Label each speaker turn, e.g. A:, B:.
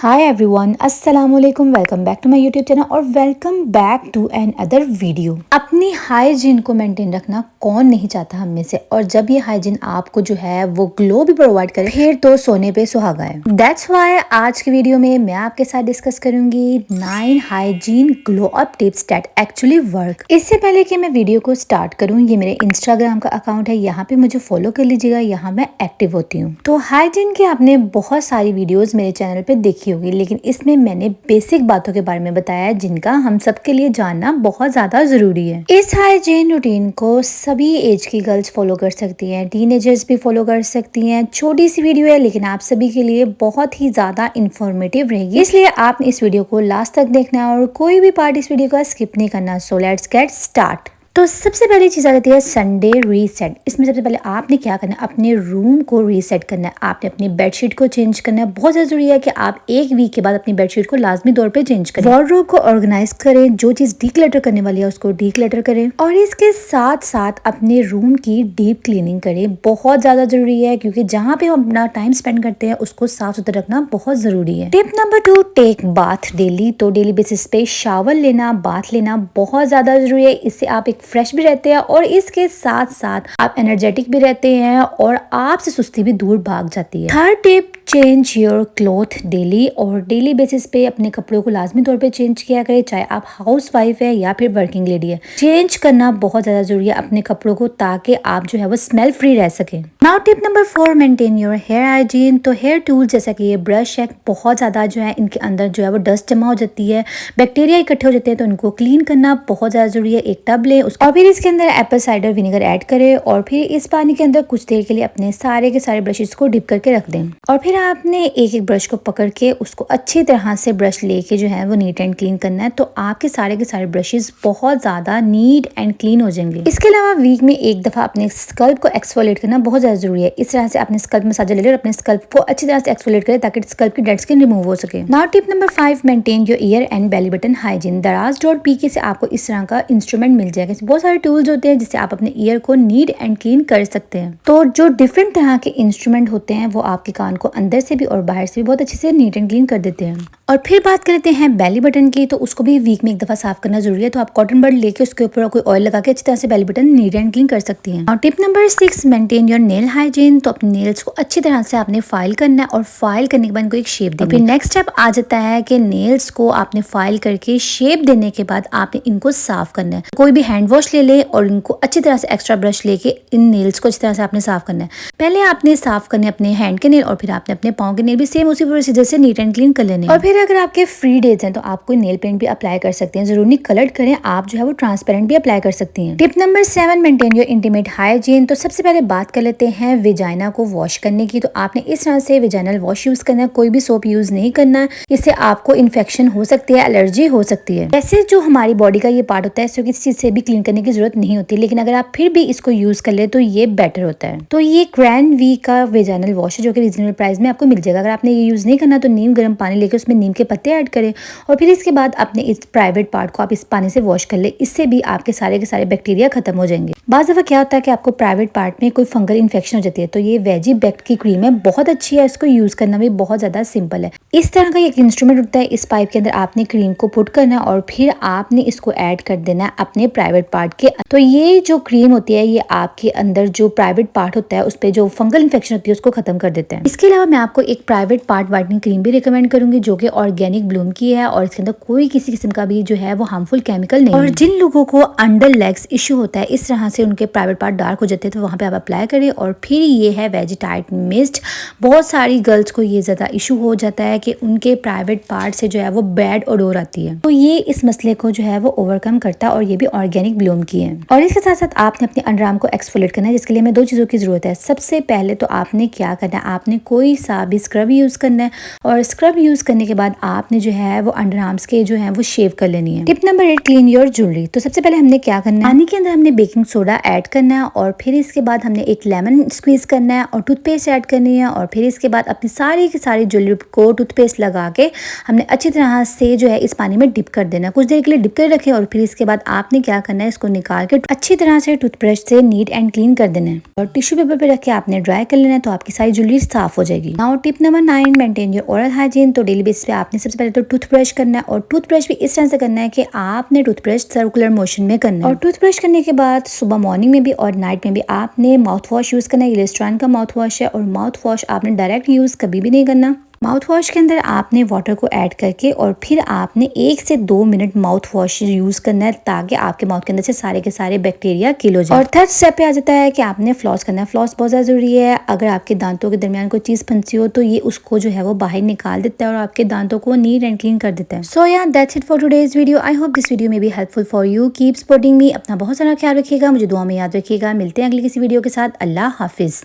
A: हाय everyone, अस्सलाम वालेकुम। Welcome back to my YouTube channel और welcome back to another video. अपनी hygiene को मेंटेन रखना कौन नहीं चाहता हम में से, और जब ये हाइजीन आपको जो है वो ग्लो भी प्रोवाइड करे फिर तो सोने पे सुहागा है। दैट्स व्हाई आज की वीडियो में मैं आपके साथ डिस्कस करूंगी 9 hygiene glow up tips that actually work. इससे पहले कि मैं वीडियो को स्टार्ट करूँ, ये मेरे इंस्टाग्राम का अकाउंट है, यहाँ पे मुझे फॉलो कर लीजिएगा, यहाँ मैं एक्टिव होती हूँ। तो हाइजीन की आपने बहुत सारी वीडियोज मेरे चैनल पे देखी होगी, लेकिन इसमें मैंने बेसिक बातों के बारे में बताया है जिनका हम सबके लिए जानना बहुत ज्यादा जरूरी है। इस हाइजीन रूटीन को सभी एज की गर्ल्स फॉलो कर सकती हैं, टीनेजर्स भी फॉलो कर सकती हैं। छोटी सी वीडियो है लेकिन आप सभी के लिए बहुत ही ज्यादा इंफॉर्मेटिव रहेगी, इसलिए आपने इस वीडियो को लास्ट तक देखना है और कोई भी पार्ट इस वीडियो का स्किप नहीं करना। So let's get start. तो सबसे पहली चीज़ आ जाती है संडे रीसेट। इसमें सबसे पहले आपने क्या करना है, अपने रूम को रीसेट करना है। आपने अपनी बेडशीट को चेंज करना है। बहुत जरूरी है कि आप एक वीक के बाद अपनी बेडशीट को लाजमी तौर पे चेंज करें। वार्डरोब को ऑर्गेनाइज करें, जो चीज़ डीक्लटर करने वाली है उसको डीक्लटर करें, और इसके साथ साथ अपने रूम की डीप क्लीनिंग करें। बहुत ज़्यादा जरूरी है क्योंकि जहाँ पे हम अपना टाइम स्पेंड करते हैं उसको साफ सुथरा रखना बहुत ज़रूरी है। Tip number 2, take bath daily. तो डेली बेसिस पे शावर लेना, बाथ लेना बहुत ज़्यादा जरूरी है। इससे आप एक फ्रेश भी रहते हैं और इसके साथ साथ आप एनर्जेटिक भी रहते हैं और आपसे सुस्ती भी दूर भाग जाती है। Third tip, change your cloth daily. और डेली बेसिस पे अपने कपड़ों को लाजमी तौर पे चेंज किया करें, चाहे आप हाउस वाइफ है या फिर वर्किंग लेडी है। चेंज करना बहुत ज्यादा जरूरी है अपने कपड़ों को, ताकि आप जो है वो स्मेल फ्री रह सके। Now tip number 4, maintain your hair hygiene. तो हेयर टूल जैसा कि ये ब्रश है, बहुत ज्यादा जो है इनके अंदर जो है वो डस्ट जमा हो जाती है, बैक्टीरिया इकट्ठे हो जाते हैं, तो इनको क्लीन करना बहुत ज्यादा जरूरी है। एक टब ले और फिर इसके अंदर एप्पल साइडर विनेगर ऐड करें और फिर इस पानी के अंदर कुछ देर के लिए अपने सारे के सारे ब्रशेस को डिप करके रख दें। और फिर आपने एक एक ब्रश को पकड़ के उसको अच्छी तरह से ब्रश लेके जो है वो नीट एंड क्लीन करना है, तो आपके सारे के सारे ब्रशेस बहुत ज्यादा नीट एंड क्लीन हो जाएंगे। इसके अलावा वीक में एक दफा अपने स्कल्प को एक्सफोलिएट करना बहुत ज्यादा जरूरी है। इस तरह से अपने स्कल्प मसाज ले और अपने स्कल्प को अच्छी तरह से एक्सफोलिएट करें ताकि स्कल्प की डेड स्किन रिमूव हो सके। Now tip number 5, maintain your year and belly button hygiene. daraz.pk से आपको इस तरह का इंस्ट्रूमेंट मिल जाएगा। बहुत सारे टूल्स होते हैं जिससे आप अपने ईयर को नीट एंड क्लीन कर सकते हैं। तो जो डिफरेंट तरह के इंस्ट्रूमेंट होते हैं वो आपके कान को अंदर से भी और बाहर से भी बहुत अच्छे से नीट एंड क्लीन कर देते हैं। और फिर बात करते हैं बेली बटन की, तो उसको भी वीक में एक दफा साफ करना जरूरी है। तो आप कॉटन बड लेके उसके ऊपर कोई ऑयल लगा के अच्छी तरह से belly button neat and clean कर सकती हैं। और tip number 6, maintain your nail hygiene. तो अपने नेल्स को अच्छी तरह से आपने फाइल करना है और फाइल करने के बाद इनको एक शेप देना है। फिर नेक्स्ट स्टेप आ जाता है कि नेल्स को आपने फाइल करके शेप देने के बाद आपने इनको साफ करना है। कोई भी हैंड वॉश ले ले और इनको अच्छी तरह से एक्स्ट्रा ब्रश लेके इन नेल्स को अच्छी तरह से आपने साफ करना है। पहले आपने साफ करने अपने हैंड के नेल और फिर आपने अपने पाँव के नेल भी सेम उसी प्रोसीजर से नीट एंड क्लीन कर लेने। और फिर अगर आपके फ्री डेज हैं तो आप कोई नेल पेंट भी अप्लाई कर सकते हैं, जरूर नहीं कलर्ड करें, आप जो है वो ट्रांसपेरेंट भी अप्लाई कर सकती हैं। Tip number 7, maintain your intimate hygiene. तो सबसे पहले बात कर लेते हैं वेजाइना को वॉश करने की। तो आपने इस तरह से वेजाइनल वॉश यूज करना है, कोई भी सोप यूज नहीं करना है, इससे आपको इन्फेक्शन हो सकती है, एलर्जी हो सकती है। वैसे जो हमारी बॉडी का ये पार्ट होता है इसको किसी चीज से भी क्लीन करने की जरूरत नहीं होती, लेकिन अगर आप फिर भी इसको यूज कर ले तो ये बेटर होता है। तो ये ग्रैंड वी का वेजाइनल वॉश है जो कि रीजनेबल प्राइस में आपको मिल जाएगा। अगर आपने ये यूज नहीं करना तो नीम गर्म पानी लेकर उसमें नीम के पत्ते ऐड करें और फिर इसके बाद अपने इस प्राइवेट पार्ट को आप इस पानी से वॉश कर ले। इससे भी आपके सारे के सारे बैक्टीरिया खत्म हो जाएंगे। बाज़ दफा क्या होता है कि आपको प्राइवेट पार्ट में कोई फंगल इन्फेक्शन हो जाती है, तो ये वेजी बेक्ट की क्रीम है, बहुत अच्छी है, इसको यूज करना भी बहुत ज्यादा सिंपल है। इस तरह का एक इंस्ट्रूमेंट होता है, इस पाइप के अंदर आपने क्रीम को पुट करना है और फिर आपने इसको ऐड कर देना है अपने प्राइवेट पार्ट के। तो ये जो क्रीम होती है ये आपके अंदर जो प्राइवेट पार्ट होता है उस पर जो फंगल इन्फेक्शन होती है उसको खत्म कर देते हैं। इसके अलावा मैं आपको एक प्राइवेट पार्ट वाइटनिंग क्रीम भी रिकमेंड करूंगी जो कि ऑर्गेनिक ब्लूम की है और इसके अंदर कोई किसी किस्म का भी जो है वो हार्मफुल केमिकल नहीं है। और जिन लोगों को अंडर लेग्स इश्यू होता है, इस तरह से उनके प्राइवेट पार्ट डार्क हो जाते हैं, तो वहां पे आप अप्लाई करें। और फिर ये है वेजिटाइट मिस्ट। बहुत सारी गर्ल्स को ये ज्यादा इशू हो जाता है कि उनके प्राइवेट पार्ट से जो है वो बैड ओडोर आती है, तो ये इस मसले को जो है वो ओवरकम करता है और ये भी ऑर्गेनिक ब्लूम की है। और इसके साथ साथ आपने अपने अंडरआर्म को एक्सफोलिएट करना है, जिसके लिए हमें 2 चीजों की जरूरत है। सबसे पहले तो आपने क्या करना है, आपने कोई सा भी स्क्रब यूज करना है और स्क्रब यूज करने के बाद आपने जो है वो अंडर आर्म्स के जो है वो शेव कर लेनी है। Tip number 8, clean your jewellery. तो सबसे पहले हमने क्या करना है, पानी के अंदर हमने बेकिंग सोडा ऐड करना है और फिर इसके बाद हमने एक लेमन स्क्वीज करना है और टूथपेस्ट ऐड करनी है और फिर इसके बाद अपनी सारी की सारी ज्वेलरी को टूथपेस्ट लगा के हमने अच्छी तरह से जो है इस पानी में डिप कर देना है। कुछ देर के लिए डिप कर रखें और फिर इसके बाद आपने क्या करना है, इसको निकाल के अच्छी तरह से टूथब्रश से नीट एंड क्लीन कर देना है और टिश्यू पेपर पे रख के आपने ड्राई कर लेना है, तो आपकी सारी ज्वेलरी साफ हो जाएगी। Now tip number 9, maintain your oral hygiene. तो डेली बेसिस पे पे आपने सबसे पहले तो टूथब्रश करना है, और टूथब्रश भी इस तरह से करना है कि आपने टूथब्रश सर्कुलर मोशन में करना है। और टूथब्रश करने के बाद सुबह मॉर्निंग में भी और नाइट में भी आपने माउथ वॉश यूज़ करना है। ये लिस्ट्रॉन का माउथ वॉश है, और माउथ वॉश आपने डायरेक्ट यूज़ कभी भी नहीं करना। माउथ वॉश के अंदर आपने वाटर को ऐड करके और फिर आपने 1 से 2 मिनट माउथ वॉश यूज़ करना है, ताकि आपके माउथ के अंदर से सारे के सारे बैक्टीरिया किल हो जाए। और थर्ड स्टेप पे आ जाता है कि आपने फ्लॉस करना है। फ्लॉस बहुत ज़्यादा ज़रूरी है। अगर आपके दांतों के दरमियान कोई चीज़ फंसी हो तो ये उसको जो है वो बाहर निकाल देता है और आपके दांतों को नीट एंड क्लीन कर देता है। So yeah that's it for today's video. I hope this video may be helpful for you. Keep supporting me. अपना बहुत सारा ख्याल रखिएगा, मुझे दुआ में याद रखिएगा। मिलते हैं अगली किसी वीडियो के साथ। अल्लाह हाफिज़।